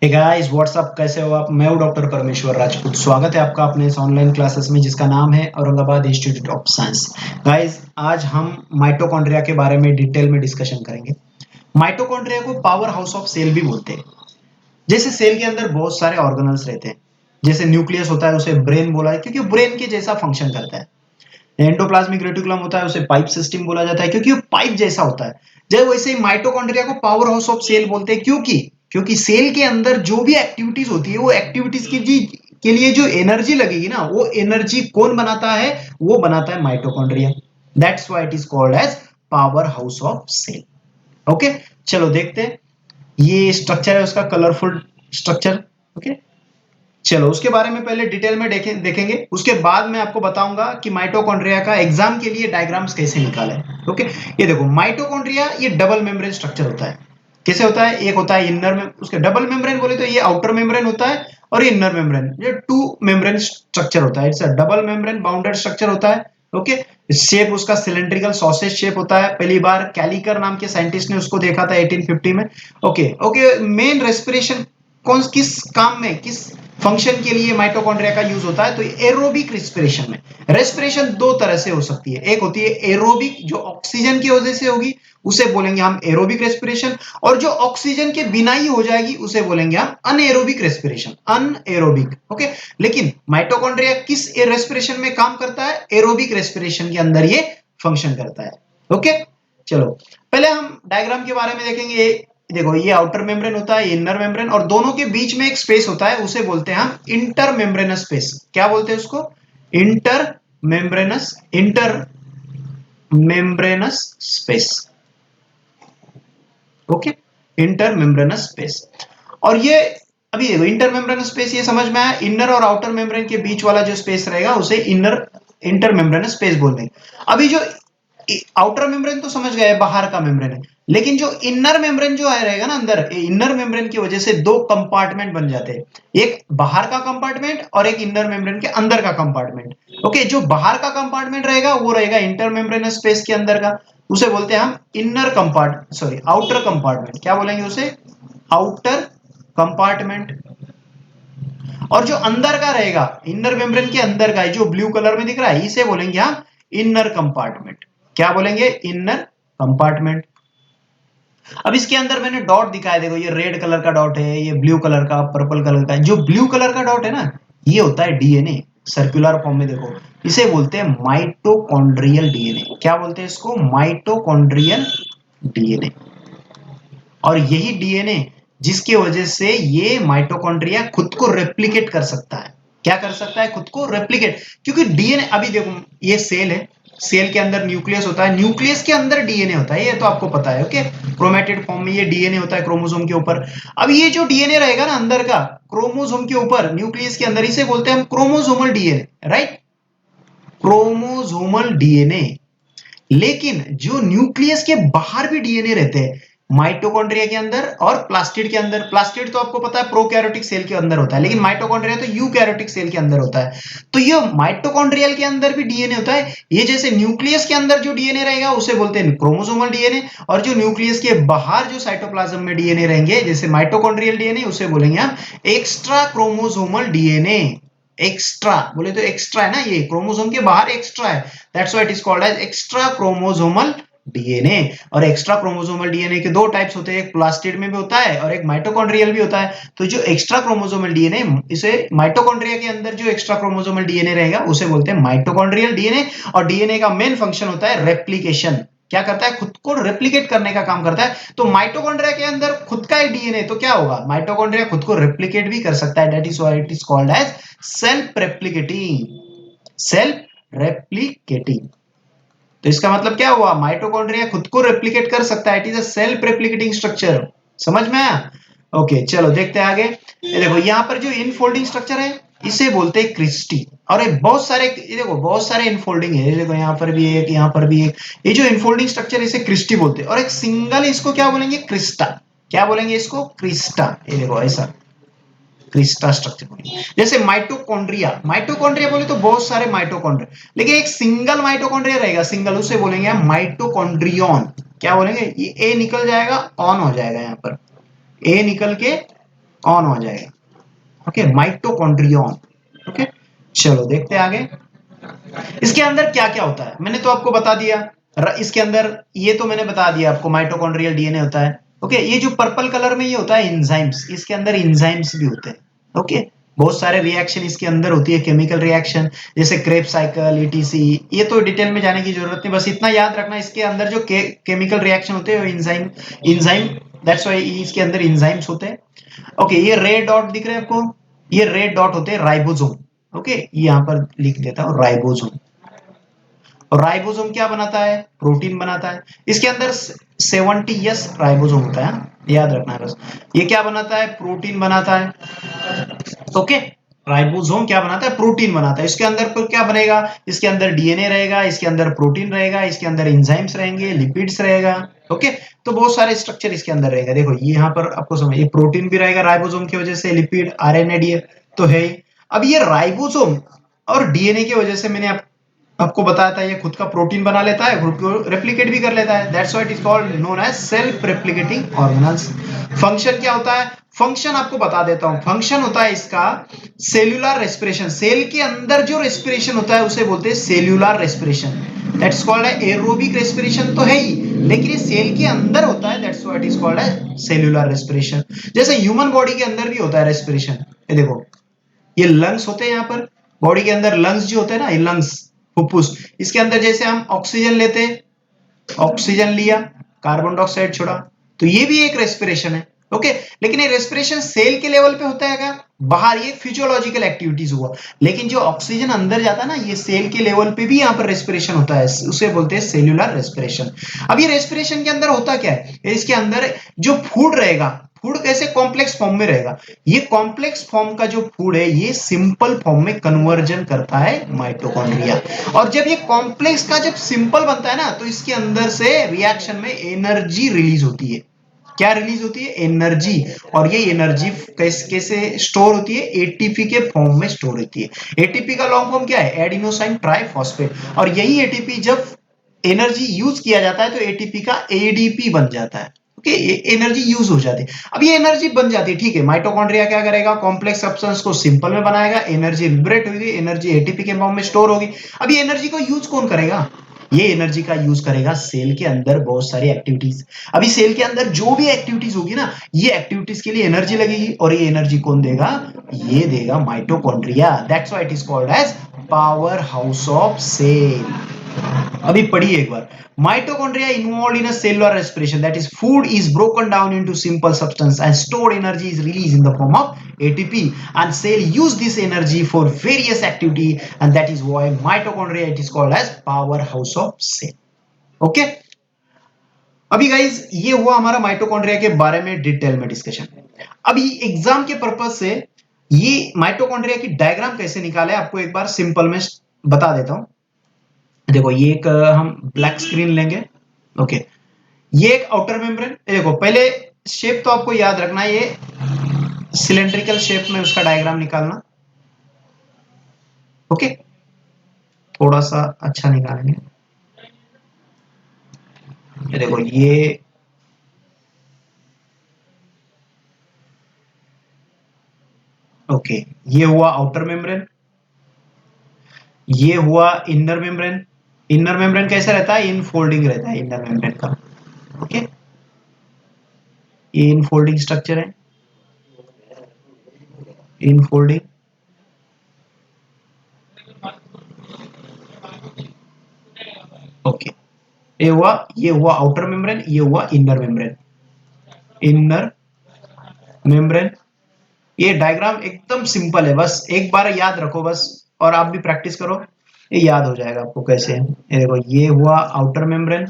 Hey guys what's up, कैसे हो आप। मैं हूं डॉक्टर परमेश्वर राजपूत। स्वागत है आपका अपने इस ऑनलाइन क्लासेस में जिसका नाम है Aurangabad institute of science. Guys आज हम माइटोकॉन्ड्रिया के बारे में डिटेल में डिस्कशन करेंगे। माइटोकॉन्ड्रिया को पावर हाउस ऑफ सेल भी बोलते हैं। जैसे सेल के अंदर बहुत सारे ऑर्गेनल्स रहते हैं। जैसे न्यूक्लियस होता है, उसे ब्रेन बोला है क्योंकि ब्रेन के जैसा फंक्शन करता है। एंडोप्लाज्मिक रेटिकुलम होता है, उसे पाइप सिस्टम बोला जाता है क्योंकि वो पाइप जैसा होता है। जब वैसे ही माइटोकॉन्ड्रिया को पावर हाउस ऑफ सेल बोलते हैं क्योंकि क्योंकि सेल के अंदर जो भी एक्टिविटीज होती है वो एक्टिविटीज के लिए जो एनर्जी लगेगी ना, वो एनर्जी कौन बनाता है? वो बनाता है mitochondria. That's why it is called as power house of cell. Okay, चलो देखते हैं। ये स्ट्रक्चर है उसका, कलरफुल स्ट्रक्चर। ओके, चलो उसके बारे में पहले डिटेल में देखेंगे। उसके बाद मैं आपको बताऊंगा कि माइटोकॉन्ड्रिया का एग्जाम के लिए डायग्राम्स कैसे निकालें। ओके, ये देखो माइटोकॉन्ड्रिया ये डबल मेम्ब्रेन स्ट्रक्चर होता है। कैसे होता है? एक होता है इनर में, उसके डबल मेम्ब्रेन बोले तो ये आउटर मेम्ब्रेन होता है, और ये इनर मेम्ब्रेन, ये टू मेम्ब्रेन स्ट्रक्चर होता है। It's a double membrane bounded structure होता है। ओके, शेप उसका सिलेंड्रिकल सॉसेज शेप होता है। पहली बार कैलिकर नाम के साइंटिस्ट ने उसको देखा था 1850 में। ओके ओके, मेन रेस्पिरेशन कौन किस काम में, किस फंक्शन के लिए माइटोकॉन्ड्रिया का यूज होता है? तो एरोबिक रेस्पिरेशन में। रेस्पिरेशन दो तरह से हो सकती है। एक होती है एरोबिक, जो ऑक्सीजन की वजह से होगी, उसे बोलेंगे हम एरोबिक रेस्पिरेशन। और जो ऑक्सीजन के बिना ही हो जाएगी उसे बोलेंगे हम अनएरोबिक रेस्पिरेशन, अनएरोबिक। ओके, लेकिन माइटोकॉन्ड्रिया किस रेस्पिरेशन में काम करता है? एरोबिक रेस्पिरेशन के अंदर ये फंक्शन करता है। ओके, चलो पहले हम डायग्राम के बारे में देखेंगे। देखो ये आउटर मेम्ब्रेन होता है, इनर मेम्ब्रेन, और दोनों के बीच में एक स्पेस होता है, उसे बोलते हैं हम इंटर मेम्ब्रेनस स्पेस। क्या बोलते हैं उसको? Inter membranes space. Okay, inter membranes space. और ये अभी देखो इंटर मेम्ब्रेनस स्पेस ये समझ में आया। इनर और आउटर मेम्ब्रेन के बीच वाला जो स्पेस रहेगा उसे इंटर मेम्ब्रेनस स्पेस बोलते हैं। अभी जो आउटर मेम्ब्रेन तो समझ गए, बाहर का मेम्ब्रेन है। लेकिन जो इनर मेम्ब्रेन जो है रहेगा ना अंदर, इनर मेम्ब्रेन की वजह से दो कंपार्टमेंट बन जाते हैं। एक बाहर का कंपार्टमेंट और एक इनर मेम्ब्रेन के अंदर का कंपार्टमेंट। ओके, जो बाहर का कंपार्टमेंट रहेगा वो रहेगा इंटर मेम्ब्रेनस स्पेस के अंदर का, उसे बोलते हैं हम इनर कंपार्ट सॉरी आउटर कंपार्टमेंट। क्या बोलेंगे उसे? Outer compartment. और जो अंदर का रहेगा, इनर मेम्ब्रेन के अंदर का, जो ब्लू कलर में दिख रहा है, इसे बोलेंगे हम इनर कंपार्टमेंट। क्या बोलेंगे? Inner compartment. अब इसके अंदर मैंने डॉट दिखाया, देखो ये रेड कलर का डॉट है, ये ब्लू कलर का, पर्पल कलर का। जो ब्लू कलर का डॉट है ना, ये होता है डीएनए, सर्कुलर फॉर्म में। देखो इसे बोलते हैं माइटोकॉन्ड्रियल डीएनए। क्या बोलते हैं इसको? Mitochondrial DNA. और यही डीएनए जिसकी वजह से ये माइटोकॉन्ड्रिया खुद को रेप्लिकेट कर सकता है। क्या कर सकता है? खुद को रेप्लिकेट। क्योंकि डीएनए, अभी देखो ये सेल है, सेल के अंदर न्यूक्लियस होता है, न्यूक्लियस के अंदर डीएनए होता है, ये तो आपको पता है। ओके, क्रोमेटिड फॉर्म में ये डीएनए होता है क्रोमोसोम के ऊपर। अब ये जो डीएनए रहेगा ना अंदर का, क्रोमोसोम के ऊपर, न्यूक्लियस के अंदर, इसे बोलते हैं हम chromosomal DNA, right? Chromosomal DNA. लेकिन जो न्यूक्लियस के बाहर भी डीएनए रहते हैं, माइटोकॉन्ड्रिया के अंदर और प्लास्टिड के अंदर। प्लास्टिड तो आपको पता है प्रोकैरियोटिक सेल के अंदर होता है, लेकिन माइटोकॉन्ड्रिया तो यूकैरियोटिक सेल के अंदर होता है। तो ये माइटोकॉन्ड्रियल के अंदर भी डीएनए होता है। ये जैसे न्यूक्लियस के अंदर जो डीएनए रहेगा उसे बोलते हैं क्रोमोसोमल डीएनए, और जो न्यूक्लियस के बाहर जो साइटोप्लाज्म में डीएनए रहेंगे जैसे माइटोकॉन्ड्रियल डीएनए, उसे बोलेंगे हम एक्स्ट्रा क्रोमोसोमल डीएनए। एक्स्ट्रा बोले तो एक्स्ट्रा है ना, ये क्रोमोसोम के बाहर एक्स्ट्रा है। That's why it is called as extra chromosomal DNA. और एक्स्ट्रा क्रोमोसोमल डीएनए के दो टाइप्स होते हैं, एक प्लास्टिड में भी होता है और एक माइटोकॉन्ड्रियल भी होता है। तो जो एक्स्ट्रा क्रोमोसोमल डीएनए, इसे माइटोकॉन्ड्रिया के अंदर जो एक्स्ट्रा क्रोमोसोमल डीएनए रहेगा उसे बोलते हैं माइटोकॉन्ड्रियल डीएनए। और डीएनए का मेन फंक्शन होता है रेप्लिकेशन। क्या करता है? खुद को रेप्लिकेट करने का काम करता है। तो माइटोकॉन्ड्रिया के अंदर खुद का ही डीएनए, तो क्या होगा? माइटोकॉन्ड्रिया खुद को रेप्लिकेट भी कर सकता है। That is why it is called as self replicating. Self replicating. तो इसका मतलब क्या हुआ? माइटोकॉन्ड्रिया खुद को रेप्लिकेट कर सकता है। It is a self replicating structure. समझ में आया? ओके, चलो देखते हैं आगे। ये देखो यहाँ पर जो इनफोल्डिंग स्ट्रक्चर है इसे बोलते हैं क्रिस्टी। और ये बहुत सारे, ये देखो बहुत सारे इनफोल्डिंग है। ये देखो यहाँ पर भी एक, यहाँ पर भी एक। ये जो इनफोल्डिंग स्ट्रक्चर इसे क्रिस्टी बोलते हैं, और एक सिंगल इसको क्या बोलेंगे? क्रिस्टा। क्या बोलेंगे इसको? क्रिस्टा। ये देखो ऐसा क्रिस्टा स्ट्रक्चर बोलेंगे। जैसे माइटोकॉन्ड्रिया, माइटोकॉन्ड्रिया बोले तो बहुत सारे माइटोकॉन्ड्रिया, लेकिन एक सिंगल माइटोकॉन्ड्रिया रहेगा, सिंगल, उसे बोलेंगे हम माइटोकॉन्ड्रियन। क्या बोलेंगे? ये ए निकल जाएगा, ऑन हो जाएगा, यहाँ पर ए निकल के ऑन हो जाएगा। Okay, mitochondrion. ओके, चलो देखते हैं आगे। इसके अंदर क्या क्या होता है मैंने तो आपको बता दिया। इसके अंदर ये तो मैंने बता दिया आपको, माइटोकॉन्ड्रियल डीएनए होता है। ओके, ये जो पर्पल कलर में ये होता है एंजाइम्स, इसके अंदर एंजाइम्स भी होते हैं। ओके, बहुत सारे रिएक्शन इसके अंदर होती है, केमिकल रिएक्शन, जैसे क्रेब साइकिल, ईटीसी। ये तो डिटेल में जाने की जरूरत नहीं, बस इतना याद रखना, इसके अंदर जो केमिकल रिएक्शन होते हैं एंजाइम, एंजाइम, दैट्स व्हाई इसके अंदर एंजाइम्स होते हैं। ओके, ये रेड डॉट दिख रहे हैं आपको, ये रेड डॉट होते हैं राइबोसोम। ओके, यहाँ पर लिख देता हूँ राइबोसोम। और राइबोसोम क्या बनाता है? प्रोटीन बनाता है। इसके अंदर 70 यस राइबोसोम होता है, याद रखना है बस। ये क्या बनाता है? प्रोटीन बनाता है। ओके, राइबोसोम क्या बनाता है? प्रोटीन बनाता है। इसके अंदर पर क्या बनेगा? इसके अंदर डीएनए रहेगा, इसके अंदर प्रोटीन रहेगा, इसके अंदर एंजाइम्स रहेंगे, लिपिड्स रहेगा। ओके, तो बहुत सारे स्ट्रक्चर इसके अंदर रहेगा। देखो ये यहाँ पर आपको समझ, ये प्रोटीन भी रहेगा राइबोसोम की वजह से, लिपिड, आरएनए, डीएनए तो है ही। अब ये राइबोसोम और डीएनए की वजह से मैंने आपको बताया था, ये खुद का प्रोटीन बना लेता है, खुद को रेप्लिकेट भी कर लेता है। That's why it is called known as self replicating organelles. Function क्या होता है? फंक्शन आपको बता देता हूं। फंक्शन होता है इसका सेल्यूलर रेस्पिरेशन। सेल के अंदर जो रेस्पिरेशन होता है उसे बोलते हैं cellular respiration. That's called aerobic respiration तो है ही, लेकिन ये सेल के अंदर होता है, that's why it is called cellular respiration. जैसे ह्यूमन बॉडी के अंदर भी होता है रेस्पिरेशन। ये देखो, ये लंग्स होते हैं, यहाँ पर बॉडी के अंदर लंग्स जो होते हैं ना, ये लंग्स, फुफ्फुस, इसके अंदर जैसे हम ऑक्सीजन लेते हैं, ऑक्सीजन लिया, कार्बन डाइऑक्साइड छोड़ा, तो ये भी एक रेस्पिरेशन है। ओके, लेकिन ये रेस्पिरेशन सेल के लेवल पे होता है क्या? बाहर, ये फिजियोलॉजिकल एक्टिविटीज हुआ। लेकिन जो ऑक्सीजन अंदर जाता है ना, ये सेल के लेवल पे भी यहाँ पर रेस्पिरेशन होता है, उसे बोलते हैं सेल्यूलर रेस्पिरेशन। अब ये रेस्पिरेशन के अंदर होता क्या है? इसके अंदर जो फूड रहेगा, फूड कैसे कॉम्प्लेक्स फॉर्म में रहेगा, ये कॉम्प्लेक्स फॉर्म का जो फूड है ये सिंपल फॉर्म में कन्वर्जन करता है माइटोकॉन्ड्रिया। और जब ये कॉम्प्लेक्स का जब सिंपल बनता है ना, तो इसके अंदर से रिएक्शन में एनर्जी रिलीज होती है। क्या रिलीज होती है? एनर्जी। और ये एनर्जी कैसे स्टोर होती है? एटीपी के फॉर्म में स्टोर होती है। एटीपी का लॉन्ग फॉर्म क्या है? Adenosine triphosphate. और यही एटीपी जब एनर्जी यूज किया जाता है तो एटीपी का एडीपी बन जाता है। ओके, एनर्जी यूज हो जाती है। अब ये एनर्जी बन जाती है, ठीक है, माइटोकॉन्ड्रिया क्या करेगा? कॉम्प्लेक्स सब्सटेंस को सिंपल में बनाएगा, एनर्जी लिबरेट होगी, एनर्जी एटीपी के फॉर्म में स्टोर होगी। अब ये एनर्जी को यूज कौन करेगा? ये एनर्जी का यूज करेगा सेल के अंदर बहुत सारी एक्टिविटीज। अभी सेल के अंदर जो भी एक्टिविटीज होगी ना, ये एक्टिविटीज के लिए एनर्जी लगेगी, और ये एनर्जी कौन देगा? ये देगा mitochondria. That's why it is called as power house of cell. अभी पढ़िए एक बार। Mitochondria involved in a cellular respiration, that is food is broken down into simple substance and stored energy is released in the form of ATP, and cell use this energy for various activity, and that is why mitochondria it is called as powerhouse of cell. Okay, अभी guys ये हुआ हमारा mitochondria के बारे में detail में discussion. अभी exam के पर्पज से ये माइटोकॉन्ड्रिया की डायग्राम कैसे निकाले आपको एक बार सिंपल में बता देता हूं। देखो ये एक हम ब्लैक स्क्रीन लेंगे। ओके, ये एक आउटर मेम्ब्रेन। देखो पहले शेप तो आपको याद रखना है, ये सिलेंड्रिकल शेप में उसका डायग्राम निकालना। ओके, थोड़ा सा अच्छा निकालेंगे। ये देखो ये, ओके, ये हुआ आउटर मेम्ब्रेन, ये हुआ इनर मेम्ब्रेन। इनर मेम्ब्रेन कैसा रहता है? इनफोल्डिंग रहता है इनर मेम्ब्रेन का। ओके, ये इनफोल्डिंग स्ट्रक्चर है, इनफोल्डिंग। ओके, ये हुआ आउटर मेम्ब्रेन, ये हुआ इनर मेम्ब्रेन। इनर मेम्ब्रेन, ये डायग्राम एकदम सिंपल है, बस एक बार याद रखो बस, और आप भी प्रैक्टिस करो, ये याद हो जाएगा आपको कैसे है। ये देखो ये हुआ आउटर मेम्ब्रेन,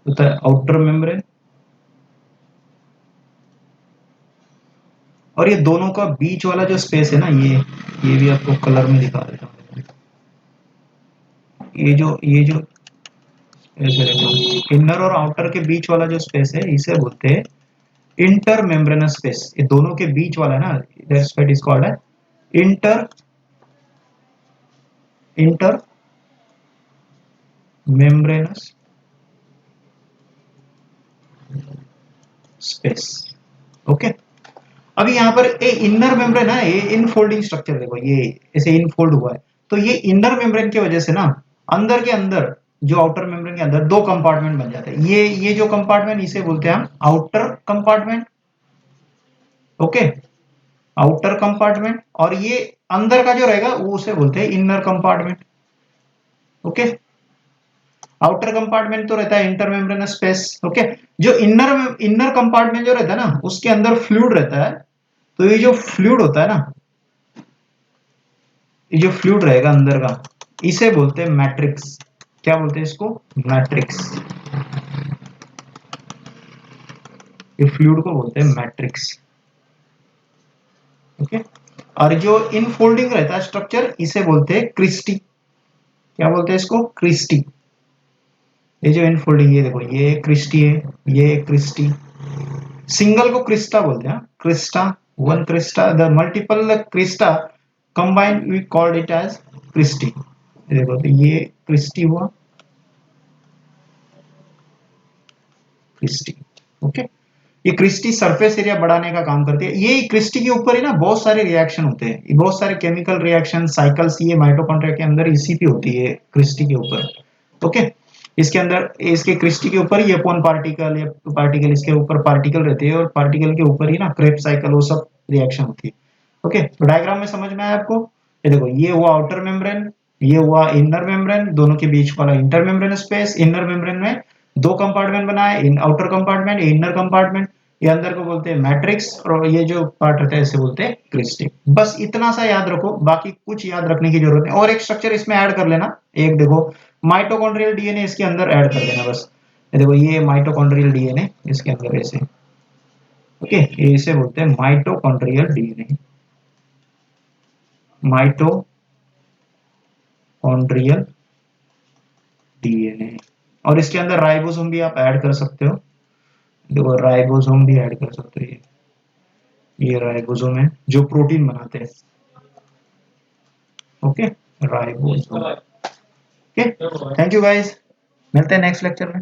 होता है आउटर मेम्ब्रेन, और ये दोनों का बीच वाला जो स्पेस है ना, ये भी आपको कलर में दिखा देता हूँ। ये जो ऐसे देखो, इनर और आउटर के बीच वाला जो स्पेस है इसे बोलते हैं इंटर मेम्ब्रेनस स्पेस। ये दोनों के बीच वाला है ना, दैट्स व्हाट इज कॉल्ड है inter inter membranes space. Okay, अभी यहाँ पर ए इनर मेम्ब्रेन है, ये इनफोल्डिंग स्ट्रक्चर देखो, ये ऐसे इनफोल्ड हुआ है, तो ये इनर मेम्ब्रेन की वजह से ना अंदर के अंदर जो आउटर मेम्ब्रेन के अंदर दो कंपार्टमेंट बन जाते हैं। ये जो कंपार्टमेंट इसे बोलते हैं हम outer compartment. Okay, outer compartment, और ये अंदर का जो रहेगा वो उसे बोलते हैं inner compartment. Okay, outer compartment तो रहता है इंटर मेम्ब्रेनस स्पेस। ओके, जो इनर इनर कंपार्टमेंट जो रहता है ना उसके अंदर फ्लूइड रहता है, तो ये जो फ्लूइड होता है ना, ये जो फ्लूइड रहेगा अंदर का, इसे बोलते हैं मैट्रिक्स। क्या बोलते हैं इसको? मैट्रिक्स। ये फ्लूइड को बोलते हैं मैट्रिक्स। ओके, और जो इनफोल्डिंग रहता है स्ट्रक्चर इसे बोलते हैं क्रिस्टी। क्या बोलते हैं इसको? क्रिस्टी। ये जो इनफोल्डिंग, ये देखो, ये क्रिस्टी है, ये क्रिस्टी। सिंगल को क्रिस्टा बोलते हैं, crista, one crista, the multiple crista combined we called it as cristae. देखो, तो ये क्रिस्टी हुआ, क्रिस्टी। ओके, ये क्रिस्टी सरफेस एरिया बढ़ाने का काम करती है। ये क्रिस्टी के ऊपर ही ना बहुत सारे रिएक्शन होते हैं, बहुत सारे केमिकल रिएक्शन साइकिल्स ये माइटोकॉन्ड्रिया के अंदर इसी पे होती है, क्रिस्टी के ऊपर। ओके, इसके अंदर, इसके क्रिस्टी के ऊपर ही एपोन पार्टिकल या पार्टिकल, इसके ऊपर पार्टिकल रहते हैं, और पार्टिकल के ऊपर ही ना क्रेब साइकिल वो सब रिएक्शन होती है। ओके, तो डायग्राम में समझ में आया आपको? ये देखो, ये हुआ आउटर मेम्ब्रेन, ये हुआ इनर मेम्ब्रेन, दोनों के बीच वाला inter membrane space. Inner membrane में दो कंपार्टमेंट बना है, इन आउटर कंपार्टमेंट, इनर कंपार्टमेंट। ये अंदर को बोलते हैं मैट्रिक्स, और ये जो पार्ट रहता है इसे बोलते हैं क्रिस्टी। बस इतना सा याद रखो, बाकी कुछ याद रखने की जरूरत नहीं। और एक स्ट्रक्चर इसमें ऐड कर लेना, एक देखो, माइटोकॉन्ड्रियल डीएनए इसके अंदर ऐड कर देना बस। ये देखो, ये माइटोकॉन्ड्रियल डीएनए इसके अंदर ऐसे। ओके, ये इसे बोलते हैं माइटोकॉन्ड्रियल डीएनए, माइटोकॉन्ड्रियल डीएनए। और इसके अंदर राइबोसोम भी आप ऐड कर सकते हो, देखो राइबोसोम भी ऐड कर सकते हो, ये राइबोसोम है जो प्रोटीन बनाते हैं। Okay, ribosome. Okay, thank you guys, मिलते हैं नेक्स्ट लेक्चर में।